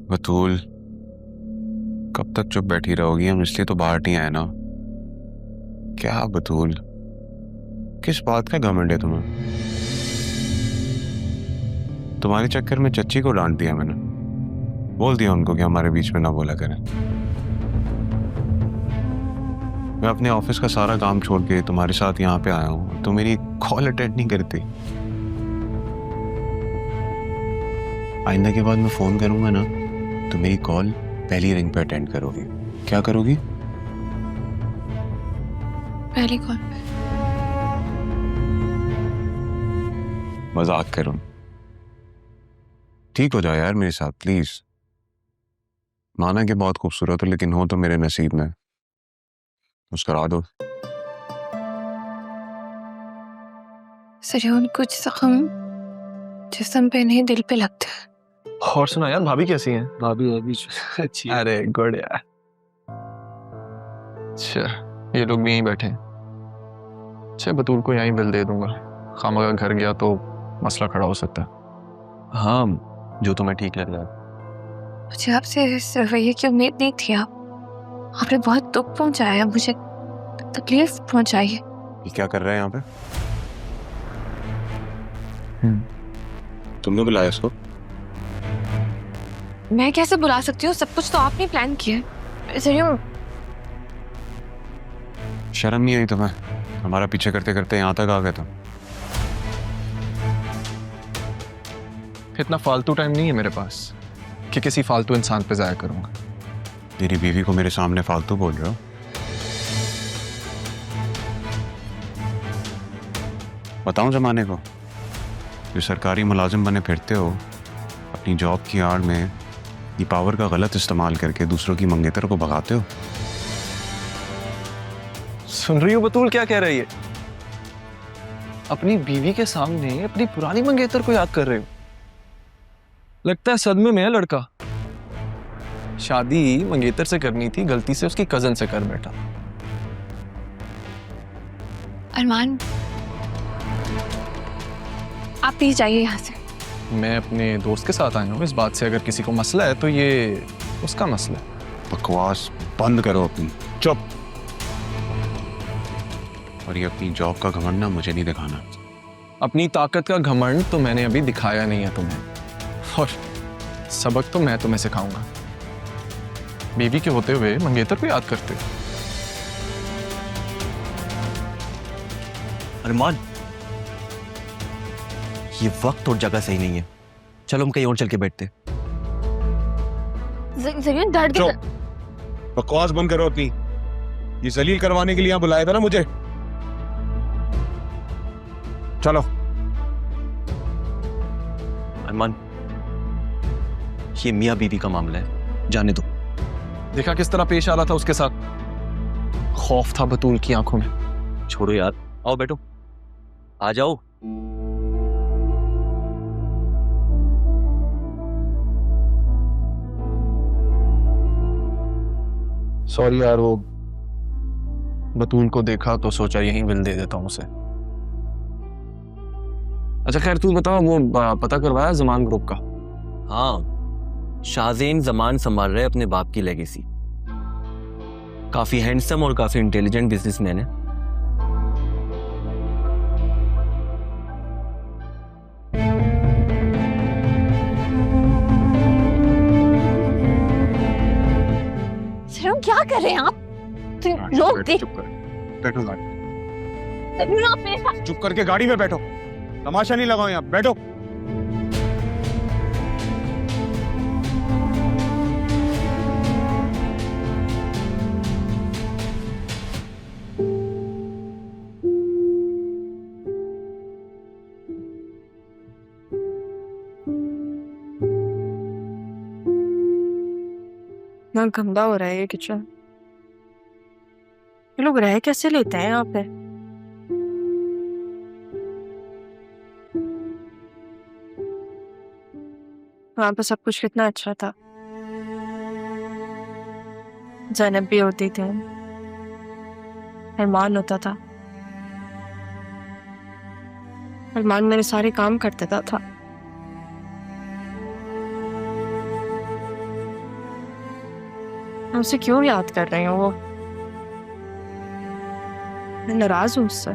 बतूल, कब तक चुप बैठी रहोगी? हम इसलिए तो बाहर नहीं आए ना। क्या बतूल, किस बात का घमंड है तुम्हें? तुम्हारे चक्कर में चच्ची को डांट दिया मैंने। बोल दिया उनको कि हमारे बीच में ना बोला करें। मैं अपने ऑफिस का सारा काम छोड़ के तुम्हारे साथ यहाँ पे आया हूँ, तो मेरी कॉल अटेंड नहीं करती। आइंदा के बाद मैं फोन करूंगा ना, तो मेरी कॉल पहली रिंग पे अटेंड करोगी। क्या करोगी? पहली कॉल पे। मजाक करूं? ठीक हो जाओ यार मेरे साथ प्लीज। माना कि बहुत खूबसूरत हो, लेकिन हो तो मेरे नसीब में। मुस्कुरा दो। सजून, कुछ जख्म जिस्म पे नहीं दिल पे लगता है। और सुना यार, भाभी कैसी हैं? भाभी अभी अच्छी है। अरे गुड यार। अच्छा, ये लोग भी यहीं बैठे हैं। अच्छा, बतूल को यहीं बिल दे दूंगा। खामखा घर गया तो मसला खड़ा हो सकता है। हाँ, जो तुम्हें ठीक लग रहा है। मुझे आपसे इस रवैये की उम्मीद नहीं थी। आपने बहुत दुख पहुंचाया, मुझे तकलीफ पहुंचाई है। ये क्या कर रहा है यहाँ पे? तुमने बुलाया इसको? मैं कैसे बुला सकती हूँ? सब कुछ तो आपने प्लान किया है। सजून, शर्म नहीं आई तुम्हें? हमारा पीछे करते करते यहाँ तक आ गए तुम। इतना फालतू टाइम नहीं है मेरे पास कि किसी फालतू इंसान पे जाया करूंगा। मेरी बीवी को मेरे सामने फालतू बोल रहे हो? बताऊं जमाने को, जो सरकारी मुलाजिम बने फिरते हो, अपनी जॉब की आड़ में ये पावर का गलत इस्तेमाल करके दूसरों की मंगेतर को भगाते हो। सुन रही हो बतूल क्या कह रही है? अपनी बीवी के सामने अपनी पुरानी मंगेतर को याद कर रहे हो? लगता है सदमे में है लड़का। शादी मंगेतर से करनी थी, गलती से उसकी कजन से कर बैठा। अरमान, आप प्लीज जाइए यहाँ से। मैं अपने दोस्त के साथ आया हूँ। इस बात से अगर किसी को मसला है तो ये उसका मसला है। बकवास बंद करो अपनी, चुप। और ये अपनी जॉब का घमंड ना मुझे नहीं दिखाना। अपनी ताकत का घमंड तो मैंने अभी दिखाया नहीं है तुम्हें, और सबक तो मैं तुम्हें सिखाऊंगा। बीवी के होते हुए मंगेतर को याद करते हो। अरमान, ये वक्त और जगह सही नहीं है। चलो हम कहीं और चल के बैठते। सजून, दर्द चुप, बकवास बंद करो अपनी। ये जलील करवाने के लिए यहाँ बुलाया था ना मुझे। चलो। अरमान, ये मियाँ बीवी का मामला है, जाने दो। देखा किस तरह पेश आ रहा था उसके साथ? खौफ था बतूल की आंखों में। छोड़ो यार, आओ बैठो, आ जाओ। सॉरी यार, वो बतूल को देखा तो सोचा यहीं बिल दे देता हूं उसे। अच्छा खैर, तू बता, वो पता करवाया जमान ग्रुप का? हाँ, शाहजेन जमान संभाल रहे अपने बाप की लेगेसी। काफी हैंडसम और काफी इंटेलिजेंट बिजनेसमैन है। सजून, क्या कर रहे हैं आप? लोग देख। चुप कर, बैठो गाड़ी। सजून, आप मेरे साथ। चुप करके गाड़ी में बैठो, तमाशा नहीं लगाओ यहाँ, बैठो। ना गंदा हो रहा है ये किचन। ये लोग रह कैसे लेते हैं यहाँ पे? वहां पे सब कुछ कितना अच्छा था। जैनब भी होती थी, अरमान होता था। अरमान मेरे सारे काम कर देता था। मैं उसे क्यों याद कर रही हूँ? वो मैं नाराज हूँ उससे।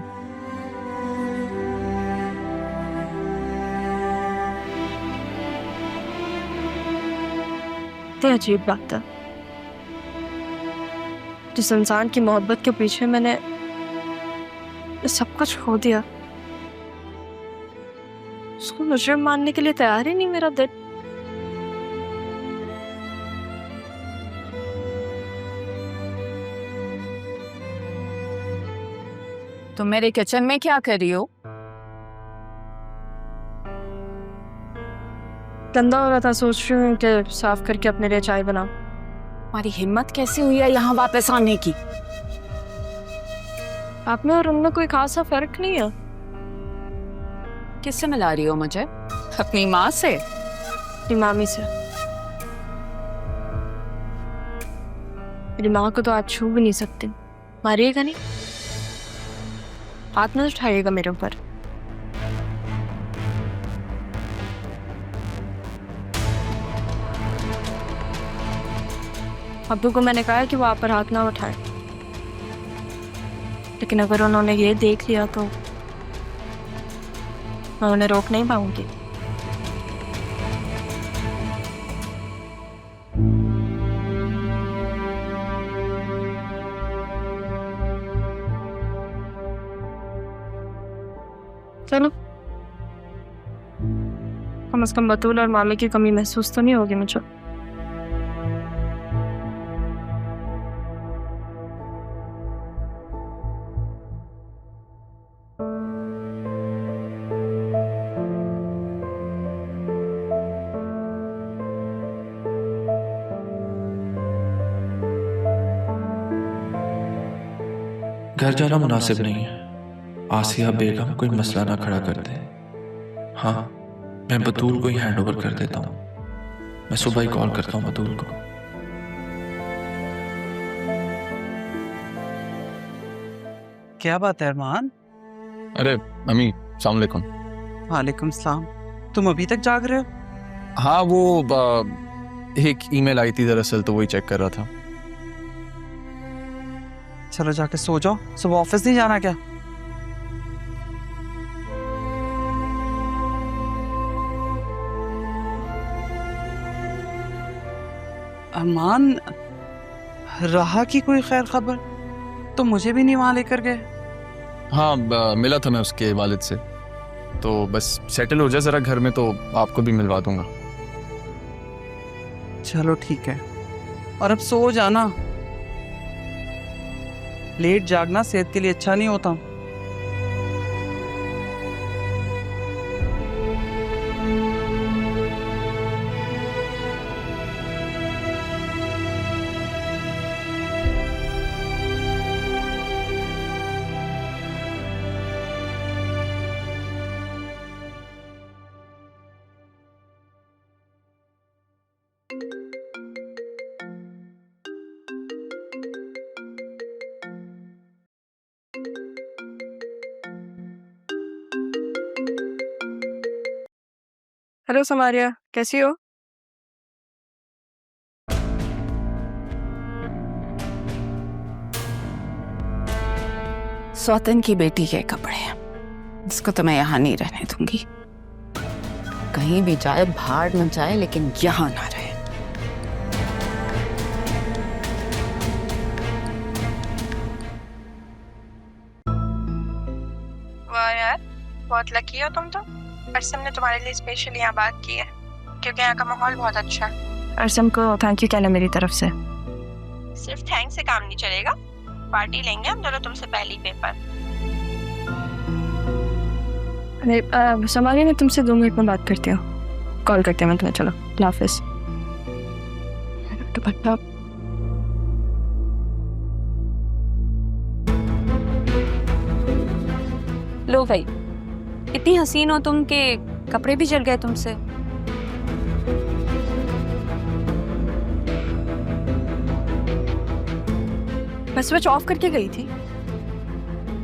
कितनी अजीब बात है, जिस इंसान की मोहब्बत के पीछे मैंने सब कुछ खो दिया, उसको मुजरिम मानने के लिए तैयार ही नहीं मेरा दिल। तुम मेरे किचन में क्या कर रही हो? गंदा हो रहा था, सोच रही हूँ कि साफ करके अपने लिए चाय बनाऊं। तुम्हारी हिम्मत कैसे हुई है यहाँ वापस आने की? आप में और उनमें कोई खासा फर्क नहीं है। किससे मिला रही हो मुझे? अपनी माँ से? अपनी मामी से। मेरी माँ को तो आप छू भी नहीं सकते। मारिएगा नहीं, हाथ मत उठाइएगा मेरे ऊपर। अब्बू को मैंने कहा है कि वो आप पर हाथ ना उठाए, लेकिन अगर उन्होंने ये देख लिया तो मैं उन्हें रोक नहीं पाऊंगी। चलो, कम से कम बतूल और मामी की कमी महसूस तो नहीं होगी मुझे। घर जाना मुनासिब नहीं है। आसिया बेगम कोई मसला ना खड़ा कर दे। हाँ, मैं बतूल को ही हैंड ओवर कर देता हूँ। मैं सुबह ही कॉल करता हूँ बतूल को। क्या बात है अरमान? अरे अम्मी, अस्सलाम वालेकुम। वालेकुम सलाम। तुम अभी तक जाग रहे हो? हाँ, वो एक ईमेल आई थी दरअसल, तो वही चेक कर रहा था। चलो जाके सो जाओ, सुबह ऑफिस नहीं जाना क्या? अरमान, रहा की कोई खैर खबर? तो मुझे भी नहीं वहां लेकर गए। हाँ, मिला था मैं उसके वालिद से, तो बस सेटल हो जाए ज़रा घर में तो आपको भी मिलवा दूंगा। चलो ठीक है, और अब सो जाना। लेट जागना सेहत के लिए अच्छा नहीं होता। हेलो समारिया, कैसी हो? सौतन की बेटी के कपड़े हैं, इसको तो मैं यहाँ नहीं रहने दूंगी। कहीं भी जाए भाड़ न जाए, लेकिन यहाँ ना रहे। वाह यार, बहुत लकी हो तुम तो। अरसम ने तुम्हारे लिए स्पेशल यहाँ बात की है, क्योंकि यहाँ का माहौल बहुत अच्छा है। अरसम को थैंक यू कहना मेरी तरफ से। सिर्फ थैंक से काम नहीं चलेगा, पार्टी लेंगे हम दोनों तुमसे पहली पेपर। अरे समारिया, मैं तुमसे 2 मिनट में बात करती हूँ, कॉल करते हैं मैं तुम्हें। चलो, अल्लाह हाफिज। दुपट्टा लो भाई, इतनी हसीन हो तुम के कपड़े भी जल गए तुमसे। मैं स्विच ऑफ करके गई थी।